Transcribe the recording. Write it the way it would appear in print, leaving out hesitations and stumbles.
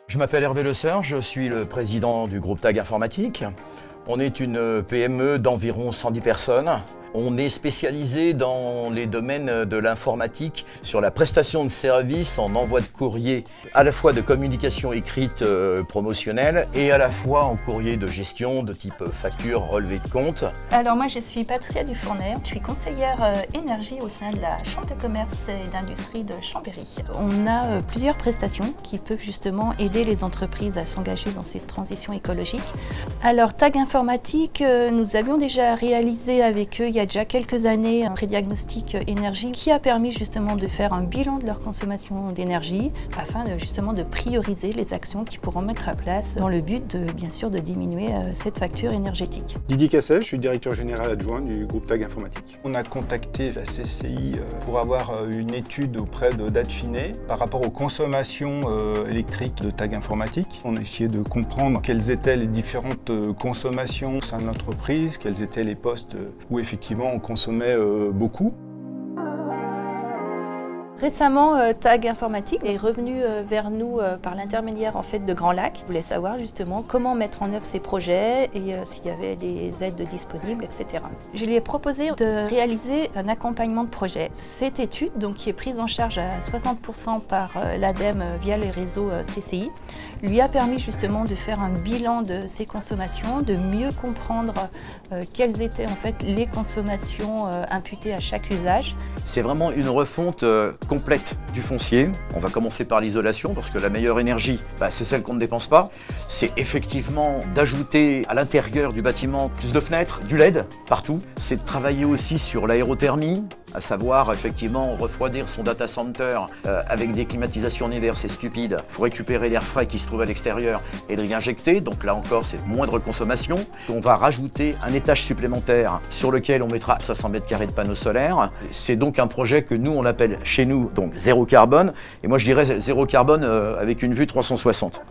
Je m'appelle Hervé Le Seur, je suis le président du groupe TAG Informatique. On est une PME d'environ 110 personnes. On est spécialisé dans les domaines de l'informatique sur la prestation de services en envoi de courrier, à la fois de communication écrite promotionnelle et à la fois en courrier de gestion de type facture, relevé de compte. Alors moi je suis Patricia Dufournet, je suis conseillère énergie au sein de la Chambre de commerce et d'industrie de Chambéry. On a plusieurs prestations qui peuvent justement aider les entreprises à s'engager dans cette transition écologique. Alors TAG Informatique, nous avions déjà réalisé avec eux il y a déjà quelques années un prédiagnostic énergie qui a permis justement de faire un bilan de leur consommation d'énergie afin justement de prioriser les actions qu'ils pourront mettre en place dans le but de bien sûr de diminuer cette facture énergétique. Didier Casset, je suis directeur général adjoint du groupe TAG Informatique. On a contacté la CCI pour avoir une étude auprès de Datfinet par rapport aux consommations électriques de TAG Informatique. On a essayé de comprendre quelles étaient les différentes consommations au sein de l'entreprise, quels étaient les postes où effectivement on consommait beaucoup. Récemment, TAG Informatique est revenu vers nous par l'intermédiaire en fait de Grand Lac. Je voulais savoir justement comment mettre en œuvre ces projets et s'il y avait des aides disponibles, etc. Je lui ai proposé de réaliser un accompagnement de projet. Cette étude, donc, qui est prise en charge à 60% par l'ADEME via les réseaux CCI, lui a permis justement de faire un bilan de ses consommations, de mieux comprendre quelles étaient en fait les consommations imputées à chaque usage. C'est vraiment une refonte complète du foncier. On va commencer par l'isolation parce que la meilleure énergie, c'est celle qu'on ne dépense pas. C'est effectivement d'ajouter à l'intérieur du bâtiment plus de fenêtres, du LED partout. C'est de travailler aussi sur l'aérothermie, à savoir effectivement refroidir son data center avec des climatisations en hiver, c'est stupide. Il faut récupérer l'air frais qui se trouve à l'extérieur et le réinjecter, donc là encore c'est moindre consommation. On va rajouter un étage supplémentaire sur lequel on mettra 500 mètres carrés de panneaux solaires. C'est donc un projet que nous on appelle chez nous donc zéro carbone, et moi je dirais zéro carbone avec une vue 360.